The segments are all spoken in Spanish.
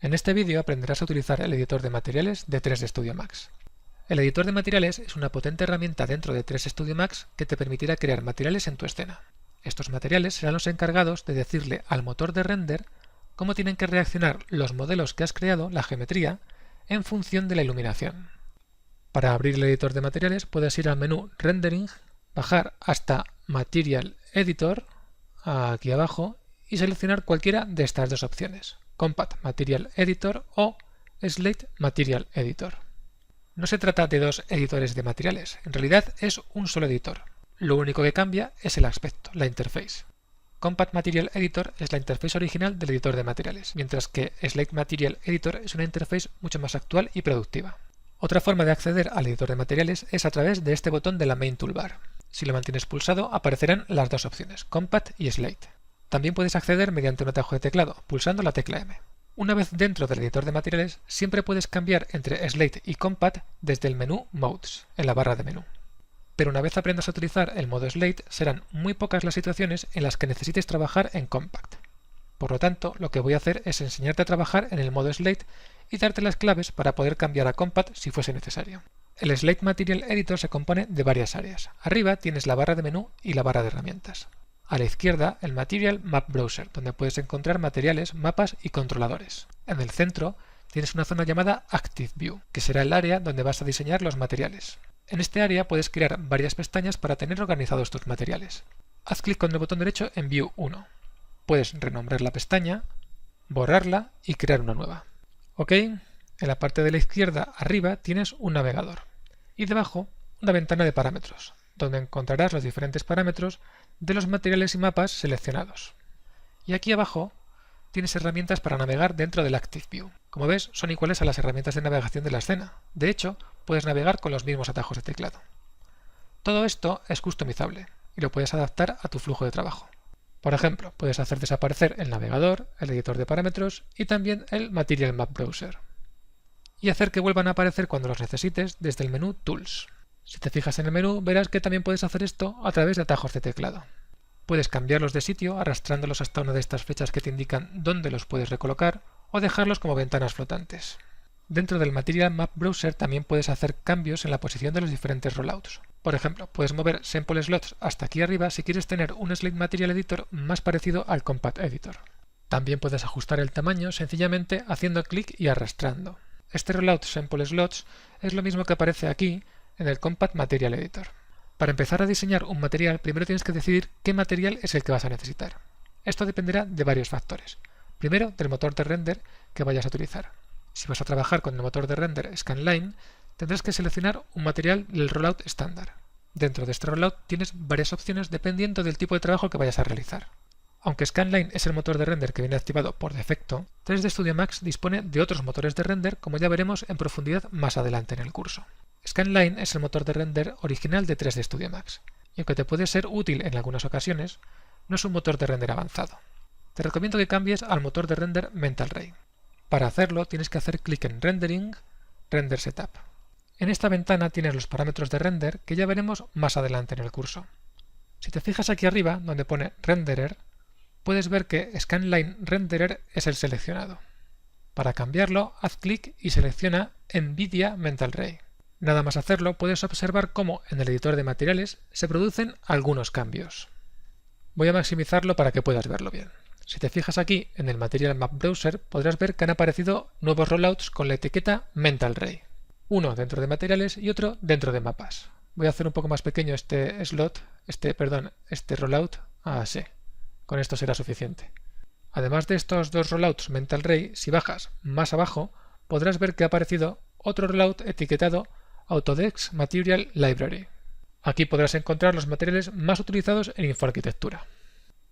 En este vídeo aprenderás a utilizar el editor de materiales de 3D Studio Max. El editor de materiales es una potente herramienta dentro de 3D Studio Max que te permitirá crear materiales en tu escena. Estos materiales serán los encargados de decirle al motor de render cómo tienen que reaccionar los modelos que has creado, la geometría, en función de la iluminación. Para abrir el editor de materiales puedes ir al menú Rendering, bajar hasta Material Editor, aquí abajo, y seleccionar cualquiera de estas dos opciones, Compact Material Editor o Slate Material Editor. No se trata de dos editores de materiales, en realidad es un solo editor. Lo único que cambia es el aspecto, la interface. Compact Material Editor es la interface original del editor de materiales, mientras que Slate Material Editor es una interface mucho más actual y productiva. Otra forma de acceder al editor de materiales es a través de este botón de la Main Toolbar. Si lo mantienes pulsado aparecerán las dos opciones, Compact y Slate. También puedes acceder mediante un atajo de teclado, pulsando la tecla M. Una vez dentro del editor de materiales, siempre puedes cambiar entre Slate y Compact desde el menú Modes, en la barra de menú. Pero una vez aprendas a utilizar el modo Slate, serán muy pocas las situaciones en las que necesites trabajar en Compact. Por lo tanto, lo que voy a hacer es enseñarte a trabajar en el modo Slate y darte las claves para poder cambiar a Compact si fuese necesario. El Slate Material Editor se compone de varias áreas. Arriba tienes la barra de menú y la barra de herramientas. A la izquierda, el Material Map Browser, donde puedes encontrar materiales, mapas y controladores. En el centro, tienes una zona llamada Active View, que será el área donde vas a diseñar los materiales. En este área puedes crear varias pestañas para tener organizados tus materiales. Haz clic con el botón derecho en View 1. Puedes renombrar la pestaña, borrarla y crear una nueva. Ok, en la parte de la izquierda arriba tienes un navegador y debajo una ventana de parámetros, donde encontrarás los diferentes parámetros de los materiales y mapas seleccionados. Y aquí abajo tienes herramientas para navegar dentro del Active View. Como ves, son iguales a las herramientas de navegación de la escena. De hecho, puedes navegar con los mismos atajos de teclado. Todo esto es customizable y lo puedes adaptar a tu flujo de trabajo. Por ejemplo, puedes hacer desaparecer el navegador, el editor de parámetros y también el Material Map Browser. Y hacer que vuelvan a aparecer cuando los necesites desde el menú Tools. Si te fijas en el menú, verás que también puedes hacer esto a través de atajos de teclado. Puedes cambiarlos de sitio arrastrándolos hasta una de estas flechas que te indican dónde los puedes recolocar o dejarlos como ventanas flotantes. Dentro del Material Map Browser también puedes hacer cambios en la posición de los diferentes rollouts. Por ejemplo, puedes mover Sample Slots hasta aquí arriba si quieres tener un Slate Material Editor más parecido al Compact Editor. También puedes ajustar el tamaño sencillamente haciendo clic y arrastrando. Este rollout Sample Slots es lo mismo que aparece aquí en el Compact Material Editor. Para empezar a diseñar un material, primero tienes que decidir qué material es el que vas a necesitar. Esto dependerá de varios factores. Primero, del motor de render que vayas a utilizar. Si vas a trabajar con el motor de render Scanline, tendrás que seleccionar un material del rollout estándar. Dentro de este rollout tienes varias opciones dependiendo del tipo de trabajo que vayas a realizar. Aunque Scanline es el motor de render que viene activado por defecto, 3D Studio Max dispone de otros motores de render, como ya veremos en profundidad más adelante en el curso. Scanline es el motor de render original de 3D Studio Max, y aunque te puede ser útil en algunas ocasiones, no es un motor de render avanzado. Te recomiendo que cambies al motor de render Mental Ray. Para hacerlo tienes que hacer clic en Rendering, Render Setup. En esta ventana tienes los parámetros de render que ya veremos más adelante en el curso. Si te fijas aquí arriba, donde pone Renderer, puedes ver que Scanline Renderer es el seleccionado. Para cambiarlo, haz clic y selecciona NVIDIA Mental Ray. Nada más hacerlo, puedes observar cómo en el editor de materiales se producen algunos cambios. Voy a maximizarlo para que puedas verlo bien. Si te fijas aquí en el Material Map Browser, podrás ver que han aparecido nuevos rollouts con la etiqueta Mental Ray. Uno dentro de materiales y otro dentro de mapas. Voy a hacer un poco más pequeño este rollout así. Con esto será suficiente. Además de estos dos rollouts Mental Ray, si bajas más abajo, podrás ver que ha aparecido otro rollout etiquetado Autodesk Material Library. Aquí podrás encontrar los materiales más utilizados en infoarquitectura.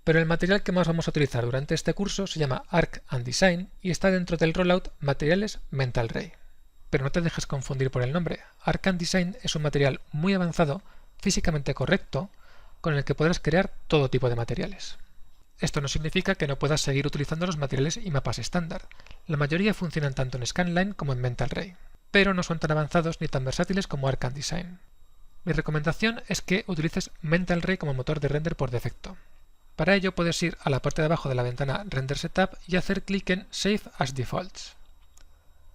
Pero el material que más vamos a utilizar durante este curso se llama Arc and Design y está dentro del rollout Materiales Mental Ray. Pero no te dejes confundir por el nombre. Arc and Design es un material muy avanzado, físicamente correcto, con el que podrás crear todo tipo de materiales. Esto no significa que no puedas seguir utilizando los materiales y mapas estándar. La mayoría funcionan tanto en Scanline como en Mental Ray, pero no son tan avanzados ni tan versátiles como Arc and Design. Mi recomendación es que utilices Mental Ray como motor de render por defecto. Para ello puedes ir a la parte de abajo de la ventana Render Setup y hacer clic en Save as Defaults.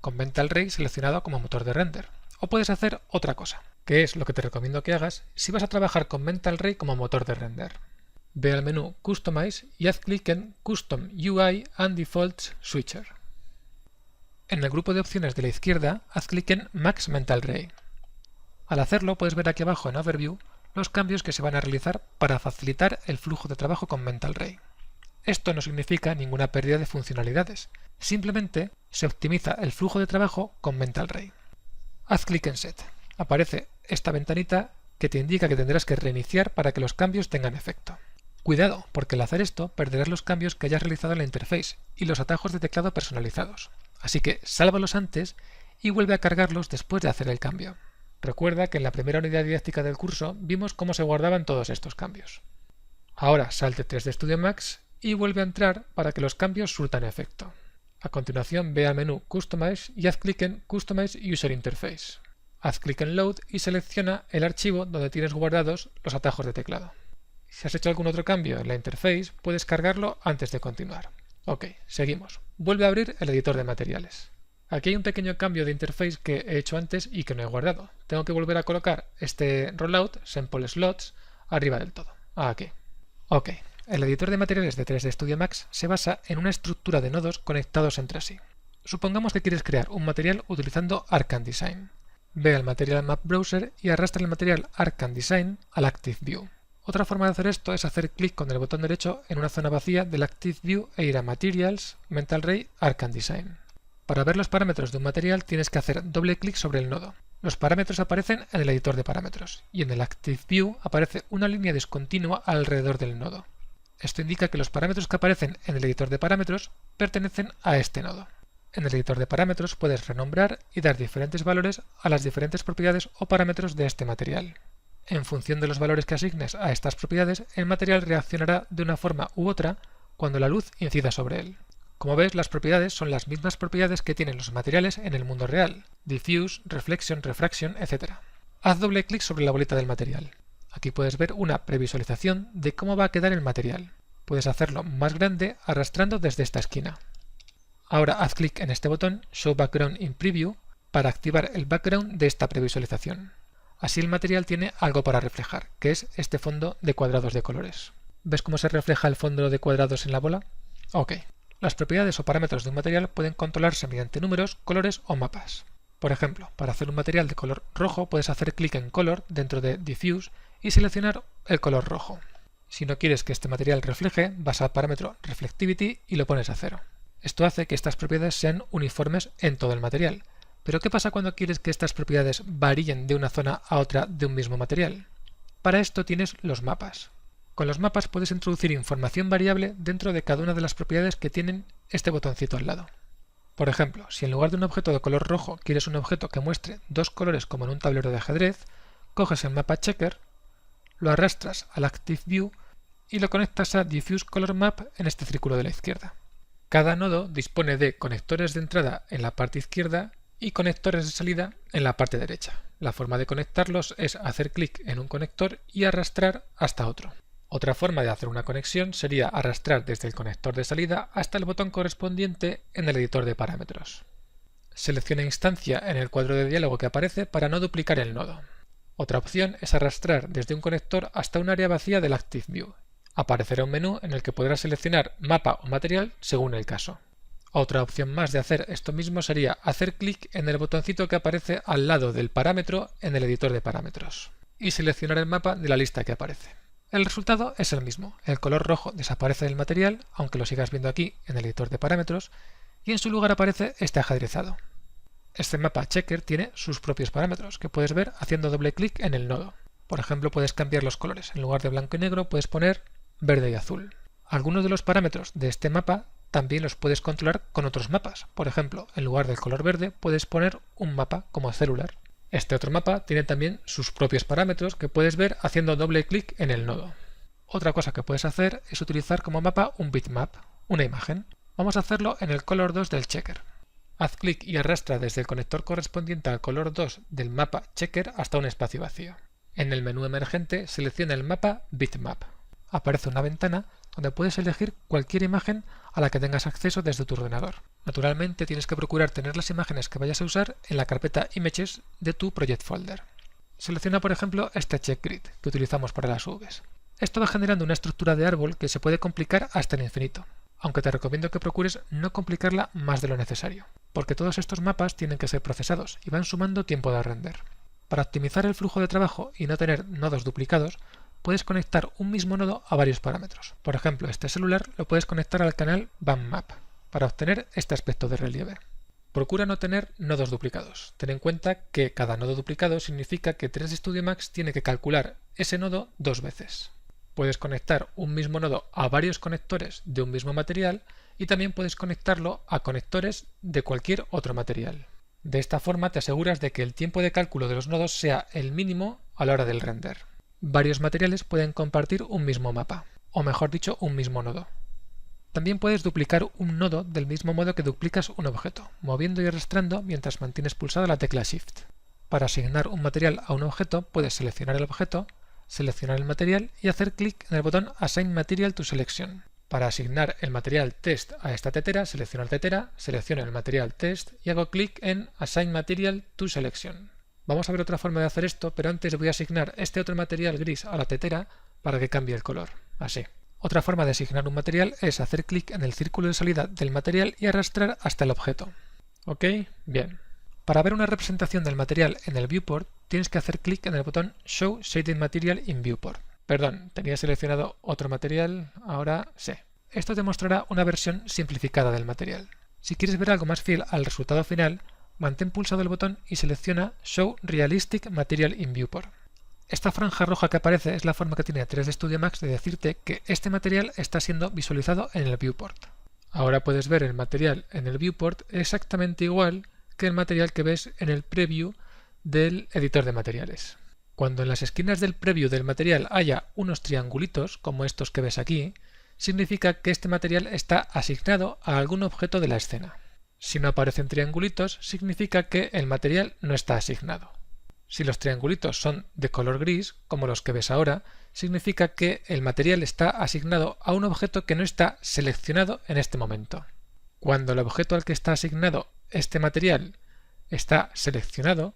con Mental Ray seleccionado como motor de render. O puedes hacer otra cosa, que es lo que te recomiendo que hagas si vas a trabajar con Mental Ray como motor de render. Ve al menú Customize y haz clic en Custom UI and Defaults Switcher. En el grupo de opciones de la izquierda, haz clic en Max Mental Ray. Al hacerlo, puedes ver aquí abajo en Overview los cambios que se van a realizar para facilitar el flujo de trabajo con Mental Ray. Esto no significa ninguna pérdida de funcionalidades, simplemente se optimiza el flujo de trabajo con Mental Ray. Haz clic en Set. Aparece esta ventanita que te indica que tendrás que reiniciar para que los cambios tengan efecto. Cuidado, porque al hacer esto perderás los cambios que hayas realizado en la interface y los atajos de teclado personalizados. Así que sálvalos antes y vuelve a cargarlos después de hacer el cambio. Recuerda que en la primera unidad didáctica del curso vimos cómo se guardaban todos estos cambios. Ahora salte 3D Studio Max y vuelve a entrar para que los cambios surtan efecto. A continuación ve al menú Customize y haz clic en Customize User Interface. Haz clic en Load y selecciona el archivo donde tienes guardados los atajos de teclado. Si has hecho algún otro cambio en la interface, puedes cargarlo antes de continuar. Ok, seguimos. Vuelve a abrir el editor de materiales. Aquí hay un pequeño cambio de interface que he hecho antes y que no he guardado. Tengo que volver a colocar este rollout, Sample Slots, arriba del todo. Aquí. Ok. El editor de materiales de 3D Studio Max se basa en una estructura de nodos conectados entre sí. Supongamos que quieres crear un material utilizando Arcan Design. Ve al Material Map Browser y arrastra el material Arcan Design al Active View. Otra forma de hacer esto es hacer clic con el botón derecho en una zona vacía del Active View e ir a Materials, Mental Ray, Arcan Design. Para ver los parámetros de un material tienes que hacer doble clic sobre el nodo. Los parámetros aparecen en el editor de parámetros y en el Active View aparece una línea discontinua alrededor del nodo. Esto indica que los parámetros que aparecen en el editor de parámetros pertenecen a este nodo. En el editor de parámetros puedes renombrar y dar diferentes valores a las diferentes propiedades o parámetros de este material. En función de los valores que asignes a estas propiedades, el material reaccionará de una forma u otra cuando la luz incida sobre él. Como ves, las propiedades son las mismas propiedades que tienen los materiales en el mundo real: diffuse, reflection, refraction, etc. Haz doble clic sobre la bolita del material. Aquí puedes ver una previsualización de cómo va a quedar el material. Puedes hacerlo más grande arrastrando desde esta esquina. Ahora haz clic en este botón Show Background in Preview para activar el background de esta previsualización. Así el material tiene algo para reflejar, que es este fondo de cuadrados de colores. ¿Ves cómo se refleja el fondo de cuadrados en la bola? Ok. Las propiedades o parámetros de un material pueden controlarse mediante números, colores o mapas. Por ejemplo, para hacer un material de color rojo puedes hacer clic en Color dentro de Diffuse y seleccionar el color rojo. Si no quieres que este material refleje, vas al parámetro Reflectivity y lo pones a 0. Esto hace que estas propiedades sean uniformes en todo el material. Pero ¿qué pasa cuando quieres que estas propiedades varíen de una zona a otra de un mismo material? Para esto tienes los mapas. Con los mapas puedes introducir información variable dentro de cada una de las propiedades que tienen este botoncito al lado. Por ejemplo, si en lugar de un objeto de color rojo quieres un objeto que muestre dos colores como en un tablero de ajedrez, coges el mapa Checker, lo arrastras al Active View y lo conectas a Diffuse Color Map en este círculo de la izquierda. Cada nodo dispone de conectores de entrada en la parte izquierda y conectores de salida en la parte derecha. La forma de conectarlos es hacer clic en un conector y arrastrar hasta otro. Otra forma de hacer una conexión sería arrastrar desde el conector de salida hasta el botón correspondiente en el editor de parámetros. Selecciona instancia en el cuadro de diálogo que aparece para no duplicar el nodo. Otra opción es arrastrar desde un conector hasta un área vacía del Active View. Aparecerá un menú en el que podrás seleccionar mapa o material según el caso. Otra opción más de hacer esto mismo sería hacer clic en el botoncito que aparece al lado del parámetro en el editor de parámetros y seleccionar el mapa de la lista que aparece. El resultado es el mismo. El color rojo desaparece del material, aunque lo sigas viendo aquí en el editor de parámetros, y en su lugar aparece este ajedrezado. Este mapa Checker tiene sus propios parámetros, que puedes ver haciendo doble clic en el nodo. Por ejemplo, puedes cambiar los colores. En lugar de blanco y negro puedes poner verde y azul. Algunos de los parámetros de este mapa también los puedes controlar con otros mapas. Por ejemplo, en lugar del color verde puedes poner un mapa como celular. Este otro mapa tiene también sus propios parámetros que puedes ver haciendo doble clic en el nodo. Otra cosa que puedes hacer es utilizar como mapa un bitmap, una imagen. Vamos a hacerlo en el color 2 del checker. Haz clic y arrastra desde el conector correspondiente al color 2 del mapa checker hasta un espacio vacío. En el menú emergente selecciona el mapa bitmap. Aparece una ventana donde puedes elegir cualquier imagen a la que tengas acceso desde tu ordenador. Naturalmente tienes que procurar tener las imágenes que vayas a usar en la carpeta Images de tu Project Folder. Selecciona por ejemplo este Check Grid que utilizamos para las UVs. Esto va generando una estructura de árbol que se puede complicar hasta el infinito, aunque te recomiendo que procures no complicarla más de lo necesario, porque todos estos mapas tienen que ser procesados y van sumando tiempo de render. Para optimizar el flujo de trabajo y no tener nodos duplicados, puedes conectar un mismo nodo a varios parámetros. Por ejemplo, este celular lo puedes conectar al canal BAM-Map para obtener este aspecto de relieve. Procura no tener nodos duplicados. Ten en cuenta que cada nodo duplicado significa que 3D Studio Max tiene que calcular ese nodo 2 veces. Puedes conectar un mismo nodo a varios conectores de un mismo material y también puedes conectarlo a conectores de cualquier otro material. De esta forma te aseguras de que el tiempo de cálculo de los nodos sea el mínimo a la hora del render. Varios materiales pueden compartir un mismo mapa, o mejor dicho, un mismo nodo. También puedes duplicar un nodo del mismo modo que duplicas un objeto, moviendo y arrastrando mientras mantienes pulsada la tecla Shift. Para asignar un material a un objeto, puedes seleccionar el objeto, seleccionar el material y hacer clic en el botón Assign Material to Selection. Para asignar el material Test a esta tetera, selecciono la tetera, selecciono el material Test y hago clic en Assign Material to Selection. Vamos a ver otra forma de hacer esto, pero antes voy a asignar este otro material gris a la tetera para que cambie el color, así. Otra forma de asignar un material es hacer clic en el círculo de salida del material y arrastrar hasta el objeto. ¿Ok? Bien. Para ver una representación del material en el viewport, tienes que hacer clic en el botón Show Shaded Material in Viewport. Perdón, tenía seleccionado otro material, ahora sí. Esto te mostrará una versión simplificada del material. Si quieres ver algo más fiel al resultado final, mantén pulsado el botón y selecciona Show Realistic Material in Viewport. Esta franja roja que aparece es la forma que tiene 3D Studio Max de decirte que este material está siendo visualizado en el viewport. Ahora puedes ver el material en el viewport exactamente igual que el material que ves en el preview del editor de materiales. Cuando en las esquinas del preview del material haya unos triangulitos, como estos que ves aquí, significa que este material está asignado a algún objeto de la escena. Si no aparecen triangulitos, significa que el material no está asignado. Si los triangulitos son de color gris, como los que ves ahora, significa que el material está asignado a un objeto que no está seleccionado en este momento. Cuando el objeto al que está asignado este material está seleccionado,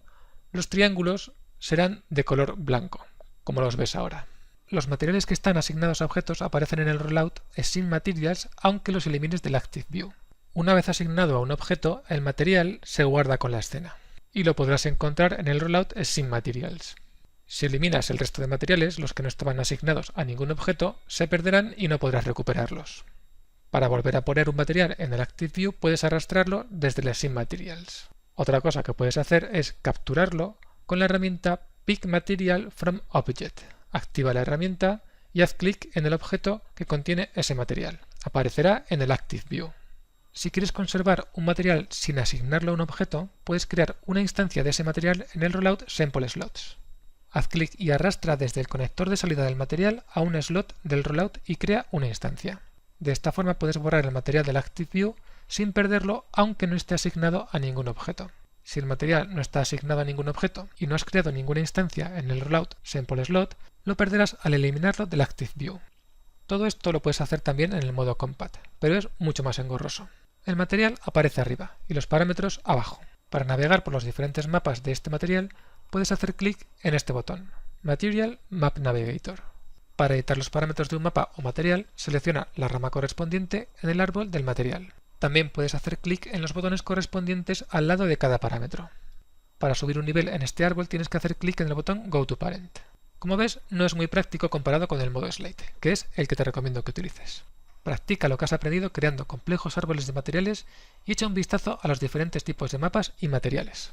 los triángulos serán de color blanco, como los ves ahora. Los materiales que están asignados a objetos aparecen en el rollout Assign Materials aunque los elimines del Active View. Una vez asignado a un objeto, el material se guarda con la escena y lo podrás encontrar en el rollout Assign Materials. Si eliminas el resto de materiales, los que no estaban asignados a ningún objeto, se perderán y no podrás recuperarlos. Para volver a poner un material en el Active View puedes arrastrarlo desde el Assign Materials. Otra cosa que puedes hacer es capturarlo con la herramienta Pick Material from Object. Activa la herramienta y haz clic en el objeto que contiene ese material. Aparecerá en el Active View. Si quieres conservar un material sin asignarlo a un objeto, puedes crear una instancia de ese material en el rollout Sample Slots. Haz clic y arrastra desde el conector de salida del material a un slot del rollout y crea una instancia. De esta forma puedes borrar el material del Active View sin perderlo aunque no esté asignado a ningún objeto. Si el material no está asignado a ningún objeto y no has creado ninguna instancia en el rollout Sample Slot, lo perderás al eliminarlo del Active View. Todo esto lo puedes hacer también en el modo Compat, pero es mucho más engorroso. El material aparece arriba y los parámetros abajo. Para navegar por los diferentes mapas de este material, puedes hacer clic en este botón, Material Map Navigator. Para editar los parámetros de un mapa o material, selecciona la rama correspondiente en el árbol del material. También puedes hacer clic en los botones correspondientes al lado de cada parámetro. Para subir un nivel en este árbol tienes que hacer clic en el botón Go to Parent. Como ves, no es muy práctico comparado con el modo Slate, que es el que te recomiendo que utilices. Practica lo que has aprendido creando complejos árboles de materiales y echa un vistazo a los diferentes tipos de mapas y materiales.